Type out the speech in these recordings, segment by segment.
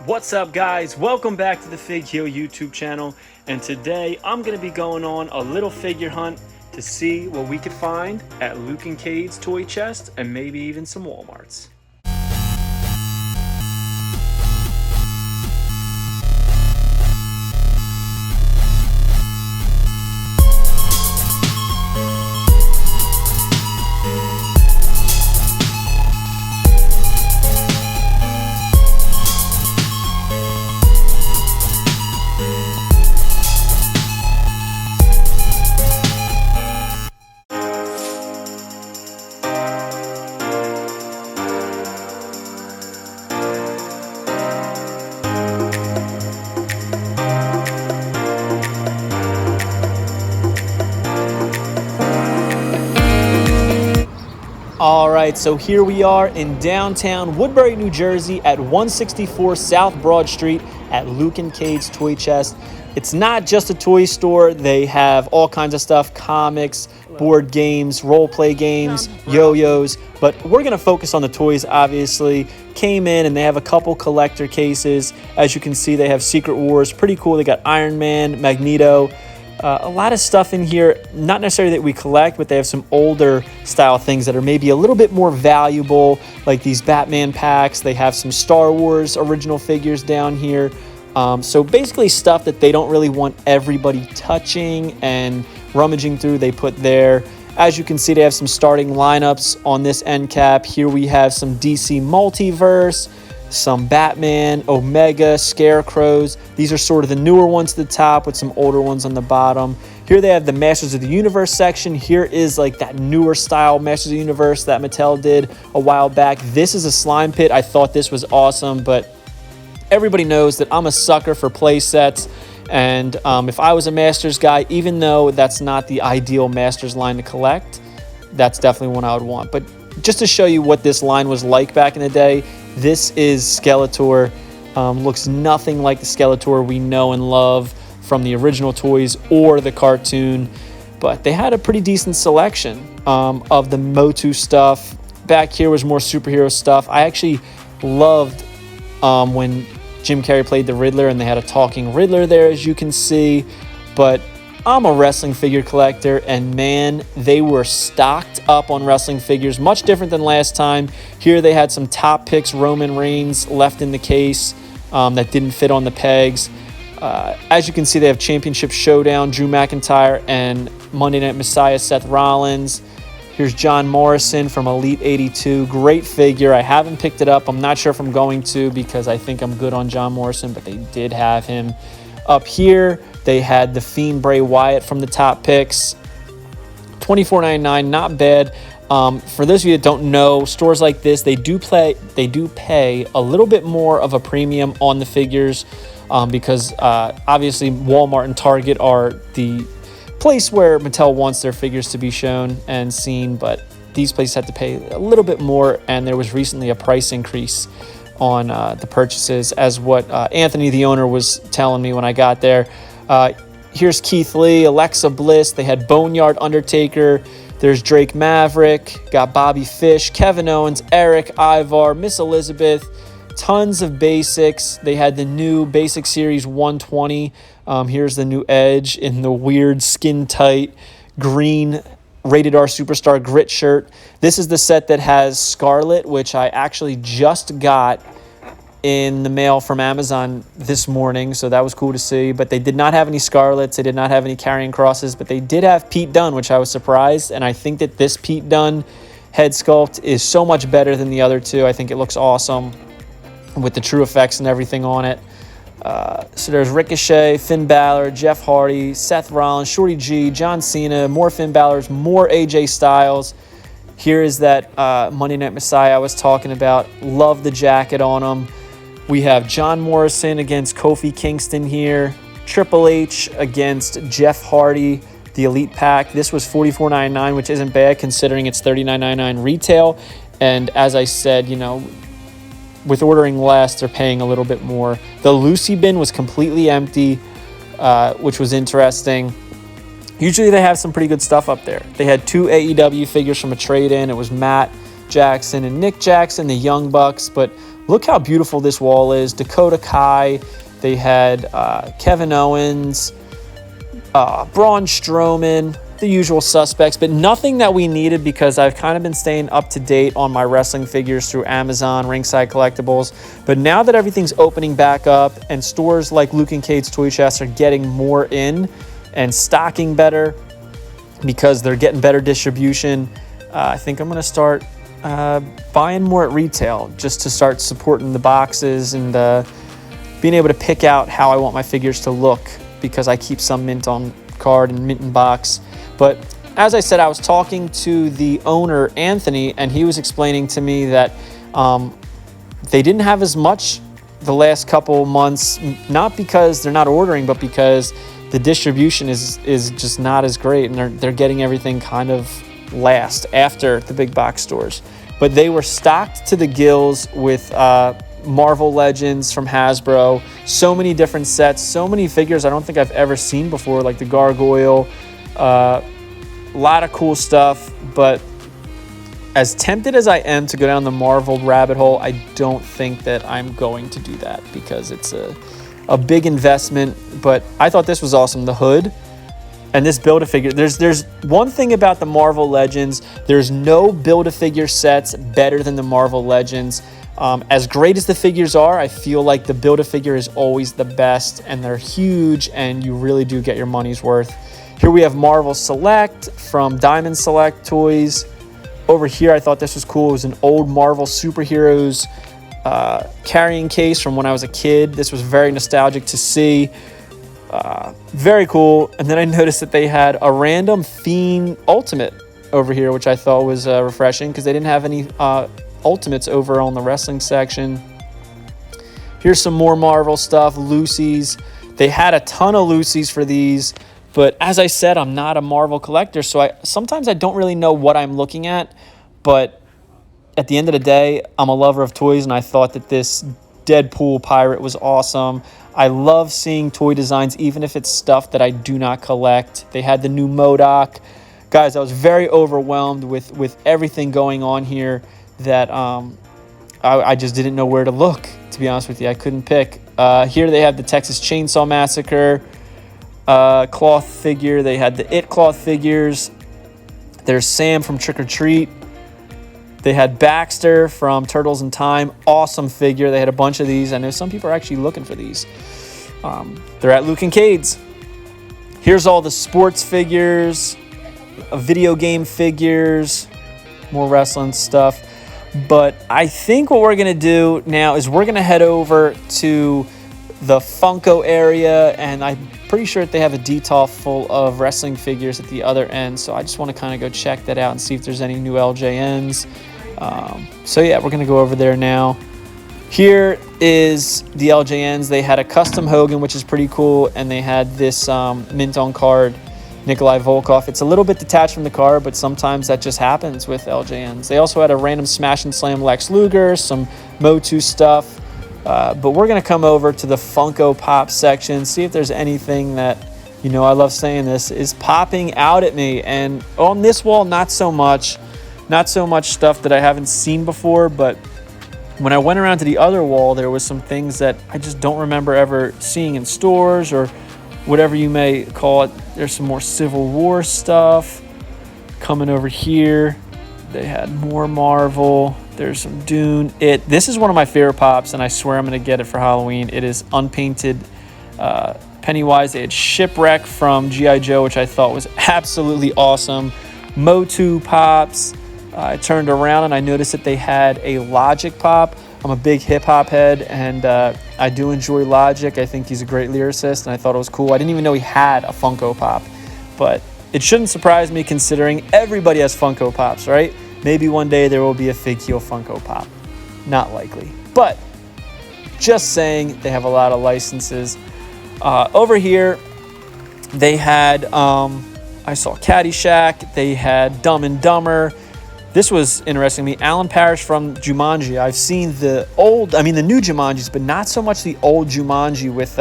What's up, guys? Welcome back to the Fig Heel YouTube channel, and today I'm going to be going on a little figure hunt to see what we could find at Luke and Cade's toy chest and maybe even some Walmarts. All right, so here we are in downtown Woodbury, New Jersey at 164 South Broad Street at Luke and Cade's Toy Chest. It's not just a toy store. They have all kinds of stuff, comics, board games, role-play games, yo-yos, but we're going to focus on the toys, obviously. Came in and they have a couple collector cases. As you can see, they have Secret Wars, pretty cool. They got Iron Man, Magneto, a lot of stuff in here, not necessarily that we collect, but they have some older style things that are maybe a little bit more valuable, like these Batman packs. They have some Star Wars original figures down here. So basically stuff that they don't really want everybody touching and rummaging through, they put there. As you can see, they have some starting lineups on this end cap. Here we have some DC Multiverse, some Batman, Omega, Scarecrows. These are sort of the newer ones to the top with some older ones on the bottom. Here they have the Masters of the Universe section. Here is like that newer style Masters of the Universe that Mattel did a while back. This is a slime pit. I thought this was awesome, but everybody knows that I'm a sucker for play sets. And if I was a Masters guy, even though that's not the ideal Masters line to collect, that's definitely one I would want. But just to show you what this line was like back in the day, this is Skeletor. Looks nothing like the Skeletor we know and love from the original toys or the cartoon, but they had a pretty decent selection of the MOTU stuff. Back here was more superhero stuff. I actually loved when Jim Carrey played the Riddler and they had a talking Riddler there, as you can see. But I'm a wrestling figure collector, and man, they were stocked up on wrestling figures, much different than last time. Here they had some top picks Roman Reigns left in the case that didn't fit on the pegs. As you can see, they have Championship Showdown, Drew McIntyre, and Monday Night Messiah, Seth Rollins. Here's John Morrison from Elite 82. Great figure. I haven't picked it up. I'm not sure if I'm going to because I think I'm good on John Morrison, but they did have him. Up here, they had the Fiend Bray Wyatt from the top picks. $24.99, not bad. For those of you that don't know, stores like this, they do pay a little bit more of a premium on the figures because obviously Walmart and Target are the place where Mattel wants their figures to be shown and seen, but these places had to pay a little bit more, and there was recently a price increase on the purchases, as what Anthony, the owner, was telling me when I got there. Here's Keith Lee, Alexa Bliss. They had Boneyard Undertaker. There's Drake Maverick. Got Bobby Fish, Kevin Owens, Eric, Ivar, Miss Elizabeth. Tons of basics. They had the new Basic Series 120. Here's the new Edge in the weird skin-tight green Rated R Superstar grit shirt. This is the set that has Scarlet, which I actually just got in the mail from Amazon this morning, so that was cool to see. But they did not have any Scarlets. They did not have any Carrying Crosses, but they did have Pete Dunne, which I was surprised. And I think that this Pete Dunne head sculpt is so much better than the other two. I think it looks awesome with the true effects and everything on it. So there's Ricochet, Finn Balor, Jeff Hardy, Seth Rollins, Shorty G, John Cena, more Finn Balor's, more AJ Styles. Here is that Monday Night Messiah I was talking about. Love the jacket on him. We have John Morrison against Kofi Kingston here. Triple H against Jeff Hardy, the Elite Pack. This was $44.99, which isn't bad considering it's $39.99 retail. And as I said, you know, with ordering less, they're paying a little bit more. The Lucy bin was completely empty, which was interesting. Usually they have some pretty good stuff up there. They had 2 AEW figures from a trade-in. It was Matt Jackson and Nick Jackson, the Young Bucks. But look how beautiful this wall is. Dakota Kai. They had Kevin Owens, Braun Strowman, the usual suspects, but nothing that we needed because I've kind of been staying up to date on my wrestling figures through Amazon, Ringside Collectibles. But now that everything's opening back up and stores like Luke and Cade's Toy Chest are getting more in and stocking better because they're getting better distribution, I think I'm going to start buying more at retail just to start supporting the boxes and being able to pick out how I want my figures to look, because I keep some mint on card and mint in box. But as I said, I was talking to the owner, Anthony, and he was explaining to me that they didn't have as much the last couple months, not because they're not ordering, but because the distribution is just not as great, and they're getting everything kind of last after the big box stores. But they were stocked to the gills with Marvel Legends from Hasbro. So many different sets, so many figures I don't think I've ever seen before, like the Gargoyle. A lot of cool stuff, but as tempted as I am to go down the Marvel rabbit hole, I don't think that I'm going to do that because it's a big investment. But I thought this was awesome. The hood and this Build-A-Figure. There's one thing about the Marvel Legends. There's no Build-A-Figure sets better than the Marvel Legends. As great as the figures are, I feel like the Build-A-Figure is always the best, and they're huge, and you really do get your money's worth. Here we have Marvel Select from Diamond Select Toys. Over here, I thought this was cool. It was an old Marvel Superheroes carrying case from when I was a kid. This was very nostalgic to see. Very cool. And then I noticed that they had a random Fiend Ultimate over here, which I thought was refreshing because they didn't have any Ultimates over on the wrestling section. Here's some more Marvel stuff. Lucy's. They had a ton of Lucy's for these. But as I said, I'm not a Marvel collector, so sometimes I don't really know what I'm looking at. But at the end of the day, I'm a lover of toys, and I thought that this Deadpool pirate was awesome. I love seeing toy designs, even if it's stuff that I do not collect. They had the new MODOK. Guys, I was very overwhelmed with everything going on here that I just didn't know where to look, to be honest with you. I couldn't pick. Here they have the Texas Chainsaw Massacre cloth figure. They had the It cloth figures. There's Sam from Trick or Treat. They had Baxter from Turtles in Time. Awesome figure. They had a bunch of these. I know some people are actually looking for these. They're at Luke and Cade's. Here's all the sports figures, video game figures, more wrestling stuff. But I think what we're going to do now is we're going to head over to the Funko area, and I'm pretty sure that they have a detail full of wrestling figures at the other end, so I just want to kind of go check that out and see if there's any new LJNs. So yeah, we're going to go over there now. Here is the LJNs. They had a custom Hogan, which is pretty cool, and they had this mint on card Nikolai Volkov. It's a little bit detached from the card, but sometimes that just happens with LJNs. They also had a random Smash and Slam Lex Luger, some MOTU stuff. But we're going to come over to the Funko Pop section, see if there's anything that, you know, I love saying this, is popping out at me. And on this wall, not so much stuff that I haven't seen before, but when I went around to the other wall, there was some things that I just don't remember ever seeing in stores or whatever you may call it. There's some more Civil War stuff coming over here. They had more Marvel. There's some Dune. This is one of my favorite pops, and I swear I'm going to get it for Halloween. It is unpainted Pennywise. They had Shipwreck from G.I. Joe, which I thought was absolutely awesome. MOTU pops. I turned around and I noticed that they had a Logic pop. I'm a big hip-hop head, and I do enjoy Logic. I think he's a great lyricist, and I thought it was cool. I didn't even know he had a Funko Pop, but it shouldn't surprise me considering everybody has Funko Pops, right? Maybe one day there will be a Fig Heel Funko Pop. Not likely. But just saying, they have a lot of licenses. Over here, they had, I saw Caddyshack. They had Dumb and Dumber. This was interesting to me. Alan Parrish from Jumanji. I've seen the new Jumanjis, but not so much the old Jumanji with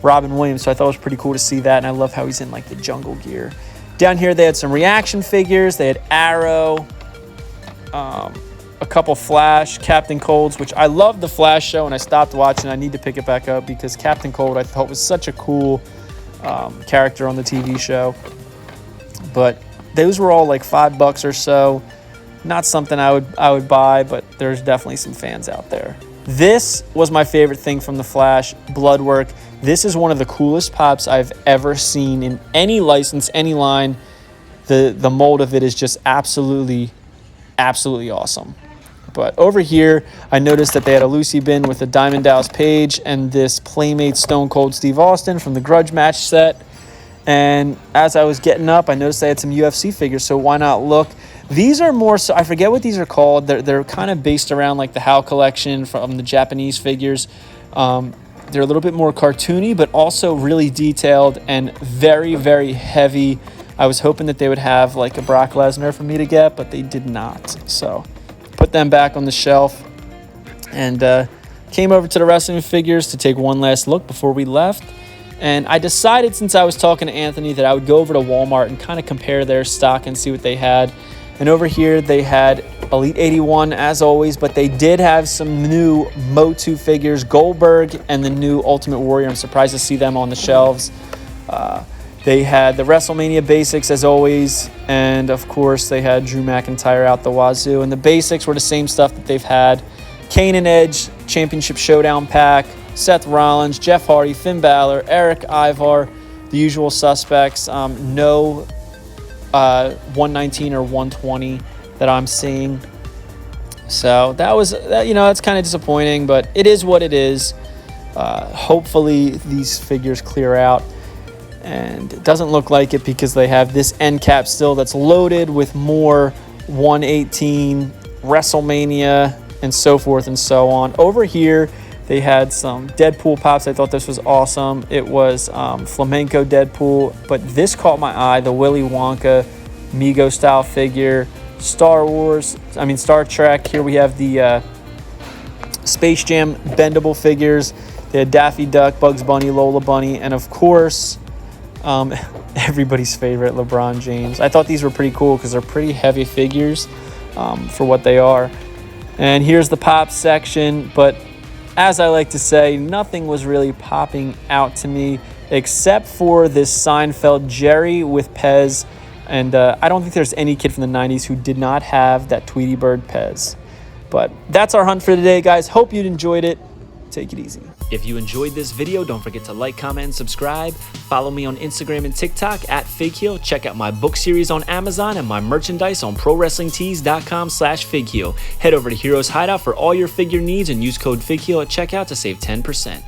Robin Williams. So I thought it was pretty cool to see that. And I love how he's in like the jungle gear. Down here, they had some reaction figures. They had Arrow. a couple Flash, Captain Colds, which I loved the Flash show and I stopped watching. I need to pick it back up because Captain Cold I thought was such a cool character on the TV show. But those were all like $5 or so. Not something I would buy, but there's definitely some fans out there. This was my favorite thing from the Flash, Bloodwork. This is one of the coolest pops I've ever seen in any license, any line. The mold of it is just absolutely awesome. But over here, I noticed that they had a Lucy bin with a Diamond Dallas Page and this Playmate Stone Cold Steve Austin from the Grudge match set. And as I was getting up, I noticed they had some UFC figures, so why not look? These are more so, I forget what these are called. They're kind of based around like the HAL collection from the Japanese figures. They're a little bit more cartoony, but also really detailed and very, very heavy. I was hoping that they would have like a Brock Lesnar for me to get, but they did not. So put them back on the shelf and came over to the wrestling figures to take one last look before we left. And I decided, since I was talking to Anthony, that I would go over to Walmart and kind of compare their stock and see what they had. And over here, they had Elite 81, as always, but they did have some new MOTU figures, Goldberg and the new Ultimate Warrior. I'm surprised to see them on the shelves. They had the WrestleMania basics, as always, and of course, they had Drew McIntyre out the wazoo. And the basics were the same stuff that they've had. Kane and Edge Championship Showdown Pack, Seth Rollins, Jeff Hardy, Finn Balor, Eric Ivar, the usual suspects. No 119 or 120 that I'm seeing. So that's kind of disappointing, but it is what it is. Hopefully these figures clear out. And it doesn't look like it because they have this end cap still that's loaded with more 118, WrestleMania, and so forth and so on. Over here, they had some Deadpool pops. I thought this was awesome. It was flamenco Deadpool, but this caught my eye, the Willy Wonka Mego style figure. Star Trek. Here we have the Space Jam bendable figures. They had Daffy Duck, Bugs Bunny, Lola Bunny, and of course, everybody's favorite, LeBron James. I thought these were pretty cool because they're pretty heavy figures for what they are. And here's the pop section, but as I like to say, nothing was really popping out to me except for this Seinfeld Jerry with Pez. And I don't think there's any kid from the 90s who did not have that Tweety Bird Pez. But that's our hunt for today, guys. Hope you enjoyed it. Take it easy. If you enjoyed this video, don't forget to like, comment, and subscribe. Follow me on Instagram and TikTok at FigHeel. Check out my book series on Amazon and my merchandise on ProWrestlingTees.com/FigHeel. Head over to Heroes Hideout for all your figure needs and use code FigHeel at checkout to save 10%.